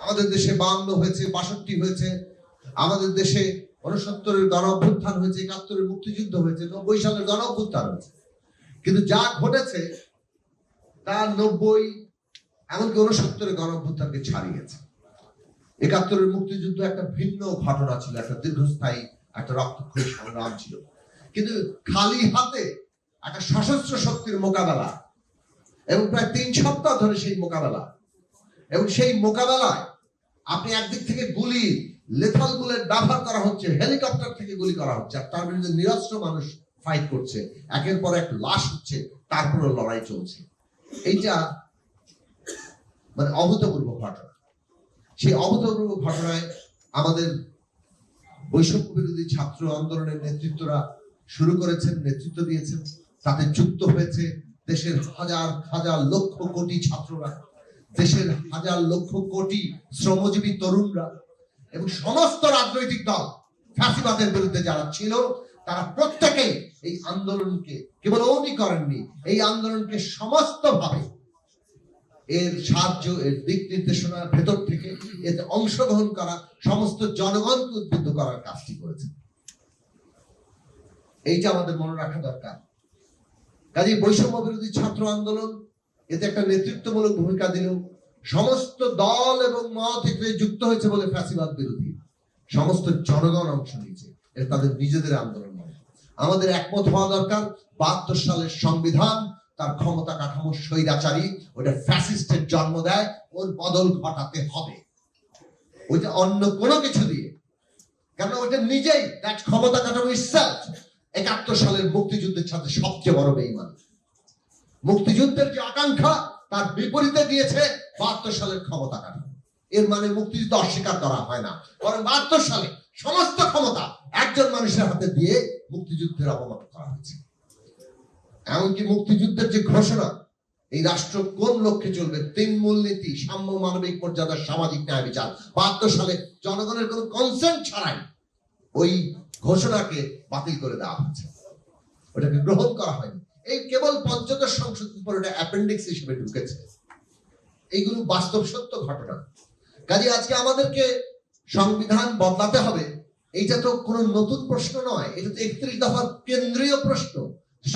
আমাদের দেশে 52 হয়েছে, 62 হয়েছে, আমাদের দেশে 69-এর গণ অভ্যুত্থান হয়েছে, 71-এর মুক্তিযুদ্ধ হয়েছে, 90 সালের গণ অভ্যুত্থান হয়েছে। কিন্তু যা ঘটেছে তা 90 এমনকি 69-এর গণ অভ্যুত্থানকে ছাড়িয়েছে। 71-এর মুক্তিযুদ্ধ একটা ভিন্ন ঘটনা ছিল, একটা দীর্ঘস্থায়ী একটা রক্তক্ষয়ী সংগ্রাম ছিল। কিন্তু খালি হাতে একটা সশস্ত্র শক্তির মোকাবেলা এবং প্রায় 3 সপ্তাহ ধরে সেই মোকাবেলা, এবং সেই মোকাবেলায় আপনি একদিক থেকে গুলি, লেথাল বুলেট ব্যবহার করা হচ্ছে, হেলিকপ্টার থেকে গুলি করা হচ্ছে, আর তার বিরুদ্ধে নিরস্ত্র মানুষ ফাইট করছে, একের পর এক লাশ হচ্ছে, তারপরে লড়াই চলছে। এইটা মানে অভূতপূর্ব ঘটনা। সেই অভূতপূর্ব ঘটনায় আমাদের বৈষম্য বিরোধী ছাত্র আন্দোলনের নেতৃত্বরা শুরু করেছেন, নেতৃত্ব দিয়েছেন, তাতে যুক্ত হয়েছে দেশের হাজার হাজার লক্ষ কোটি ছাত্ররা, দেশের হাজার লক্ষ কোটি শ্রমজীবী তরুণরা, এবং সমস্ত রাজনৈতিক দল ফ্যাসিবাদের বিরুদ্ধে যারা ছিল তারা প্রত্যেকেই এই আন্দোলনকে কেবল উনি করেননি, এই আন্দোলনকে সমস্তভাবে এর সাহায্য, এর দিক নির্দেশনার ভেতর থেকে এতে অংশগ্রহণ করা সমস্ত জনগণকে উদ্বুদ্ধ করার কাজটি করেছে। এইটা আমাদের মনে রাখা দরকার। কাজেই বৈষম্য বিরোধী ছাত্র আন্দোলন এতে একটা নেতৃত্বমূলক ভূমিকা দিল। সমস্ত দল এবং মত এতে যুক্ত হয়েছে বলে ফ্যাসিবাদ বিরোধী সমস্ত জনগণ অংশ নিয়েছে। এটা তাদের নিজেদের আন্দোলন নয়। আমাদের একমত হওয়া দরকার। 72 সালের সংবিধান তার ক্ষমতা কাঠামো স্বৈরাচারী, ওটা ফ্যাসিস্টের জন্ম দেয়, ওর বদল ঘটাতে হবে। ওইটা অন্য কোনো কিছু দিয়ে, কারণ ওইটা নিজেই দ্যাট ক্ষমতা কাঠামো ইটসেলফ 71 সালের মুক্তিযুদ্ধের সাথে সবচেয়ে বড় বেঈমান। মুক্তিযুদ্ধের যে আকাঙ্ক্ষা তার বিপরীতে দিয়েছে 72 সালের ক্ষমতা কাঠামো। এর মানে মুক্তিযুদ্ধ অস্বীকার করা হয় না, বরং 72 সালে সমস্ত ক্ষমতা একজন মানুষের হাতে দিয়ে মুক্তিযুদ্ধের অবমান করা হয়েছে। এমনকি মুক্তিযুদ্ধের যে ঘোষণা, এই রাষ্ট্র কোন লক্ষ্যে চলবে, 3 মূলনীতি, সাম্য, মানবিক মর্যাদা, সামাজিক ন্যায় বিচার, 72 সালে জনগণের কোনো কনসেন্ট ছাড়াই ওই ঘোষণাকে বাতিল করে দেওয়া হয়েছে, ওটাকে গ্রহণ করা হয়নি। এই কেবল পঞ্চদশ সংশোধন পরে এটা অ্যাপেন্ডিক্স হিসেবে ঢুকেছে। এইগুলো বাস্তব সত্য ঘটনা। কাজে আজকে আমাদেরকে সংবিধান বদলাতে হবে, এইটা তো কোনো নতুন প্রশ্ন নয়, এটা তো 31 দফার কেন্দ্রীয় প্রশ্ন।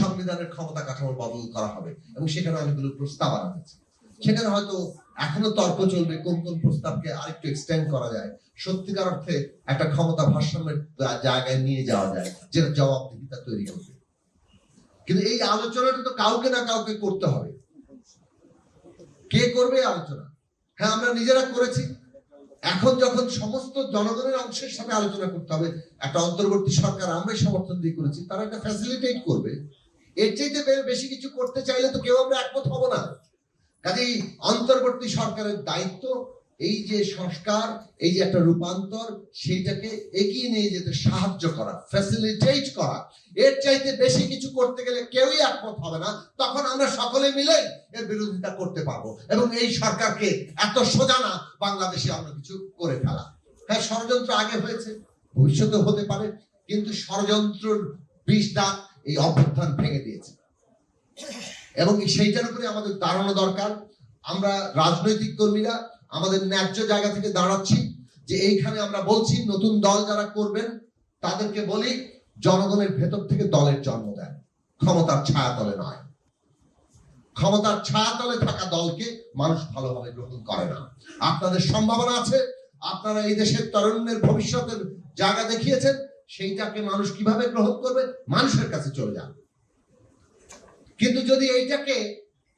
সংবিধানের ক্ষমতা কাঠামো বদল করা হবে এবং সেখানে অনেকগুলো প্রস্তাব আনা হয়েছে। সেখানে হয়তো এখনো তর্ক চলবে কোন কোন প্রস্তাবকে আরেকটু এক্সটেন্ড করা যায়, সত্যিকার অর্থে একটা ক্ষমতা ভারসাম্যের জায়গায় নিয়ে যাওয়া যায়, যেটা জবাবদিহিতা তৈরি করবে। কিন্তু এই আলোচনাটা তো কাউকে না কাউকে করতে হবে। কে করবে আলোচনা? হ্যাঁ, আমরা নিজেরা করেছি। এখন যখন সমস্ত জনগণের অংশের সাথে আলোচনা করতে হবে, একটা অন্তর্বর্তী সরকার আমরাই সমর্থন দিয়ে করেছি, তারা একটা ফ্যাসিলিটেট করবে। এর চাইতে বেশি কিছু করতে চাইলে তো কেউ আমরা একমত হব না। কাজেই অন্তর্বর্তী সরকারের দায়িত্ব এই যে সংস্কার, এই যে একটা রূপান্তর, সেইটাকে এগিয়ে নিয়ে যেতে সাহায্য করা, ফ্যাসিলিটেট করা। এর চাইতে বেশি কিছু করতে গেলে কেউই একমত হবে না, তখন আমরা সকলে মিলে এর বিরোধিতা করতে পারবো। এবং এই সরকারকে এত সোজা না বাংলাদেশে অন্য কিছু করে ফেলা। হ্যাঁ, ষড়যন্ত্র আগে হয়েছে, ভবিষ্যতে হতে পারে, কিন্তু ষড়যন্ত্রের বিষটা এই অভ্যুত্থান ভেঙে দিয়েছে এবং সেইটার উপরে আমাদের দাঁড়ানো দরকার। আমরা রাজনৈতিক কর্মীরা আমাদের ন্যায্য জায়গা থেকে দাঁড়াচ্ছি, যে এইখানে আমরা বলছি নতুন দল যারা করবেন তাদেরকে বলি, জনগণের ভেতর থেকে দলের জন্ম দেন, ক্ষমতার ছায়াতলে নয়। ক্ষমতার ছায়াতলে থাকা দলকে মানুষ ভালোভাবে গ্রহণ করে না। আপনাদের সম্ভাবনা আছে, আপনারা এই দেশের তরুণের ভবিষ্যতের জায়গা দেখিয়েছেন, সেইটাকে মানুষ কিভাবে গ্রহণ করবে, মানুষের কাছে চলে যান। কিন্তু যদি এইটাকে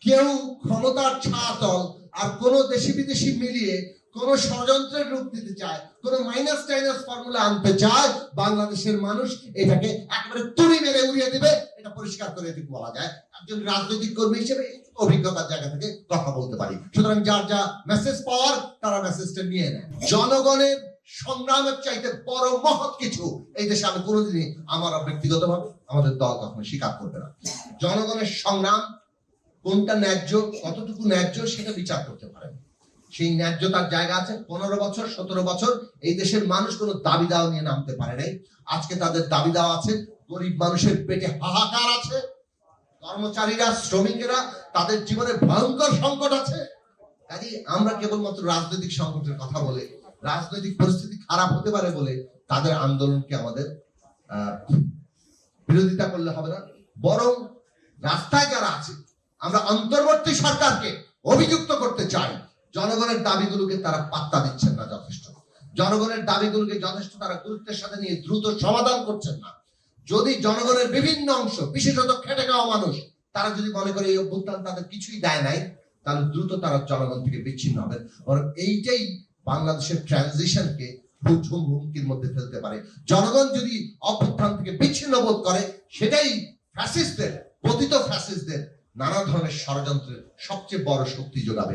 কেউ ক্ষমতার ছায়াতল আর কোন দেশি বিদেশি মিলিয়ে কোন ষড়যন্ত্রের রূপ দিতে চায়, কোন মাইনাস টাইনাস ফর্মুলা আনতে চায়, বাংলাদেশের মানুষ এটাকে একেবারে তুড়ি মেরে উড়িয়ে দিবে। এটা পরিষ্কার করে এটুকু বলা যায়। একজন রাজনৈতিক কর্মী হিসেবে অভিজ্ঞতার জায়গা থেকে কথা বলতে পারি। সুতরাং যার যা মেসেজ পাওয়ার তারা মেসেজটা নিয়ে নেয়। জনগণের সংগ্রামের চাইতে বড় মহৎ কিছু এই দেশে আমি কোনোদিনই আমার ব্যক্তিগতভাবে, আমাদের দল কখনো স্বীকার করবে না। জনগণের সংগ্রাম কোনটা ন্যায্য, কতটুকু ন্যায্য, সেটা বিচার করতে পারেন। সেই ন্যায্যতার জায়গা আছে। 15 বছর 17 বছর এই দেশের মানুষ কোনো দাবি দাওয়া নিয়ে নামতে পারে নাই। আজকে তাদের দাবি দেওয়া আছে। গরিব মানুষের পেটে হাহাকার আছে, কর্মচারীরা, শ্রমিকেরা, তাদের জীবনে ভয়ঙ্কর সংকট আছে, কাজে আমরা কেবলমাত্র রাজনৈতিক সংকটের কথা বলে, রাজনৈতিক পরিস্থিতি খারাপ হতে পারে বলে তাদের আন্দোলনকে আমাদের বিরোধিতা করলে হবে না। বরং রাস্তায় যারা আছে, আমরা অন্তর্বর্তী সরকারকে অভিযুক্ত করতে চাই, জনগণের দাবিগুলোকে তারা পাত্তা দিচ্ছেন না যথেষ্ট, জনগণের দাবিগুলোকে যথেষ্ট তারা গুরুত্বের সাথে নিয়ে দ্রুত সমাধান করছেন না। যদি জনগণের বিভিন্ন অংশ, বিশেষত খেটে খাওয়া মানুষ, তারা যদি মনে করে এই অভ্যুত্থান তাদের কিছুই দেয় নাই, তাহলে দ্রুত তারা জনগণ থেকে বিচ্ছিন্ন হবেন। বরং এইটাই বাংলাদেশের ট্রানজিশনকে হুমকির মধ্যে ফেলতে পারে। জনগণ যদি অভ্যুত্থান থেকে বিচ্ছিন্ন বোধ করে, সেটাই ফ্যাসিস্টদের, পতিত ফ্যাসিস্টদের নানা ধরনের ষড়যন্ত্রের সবচেয়ে বড় শক্তি যোগাবে।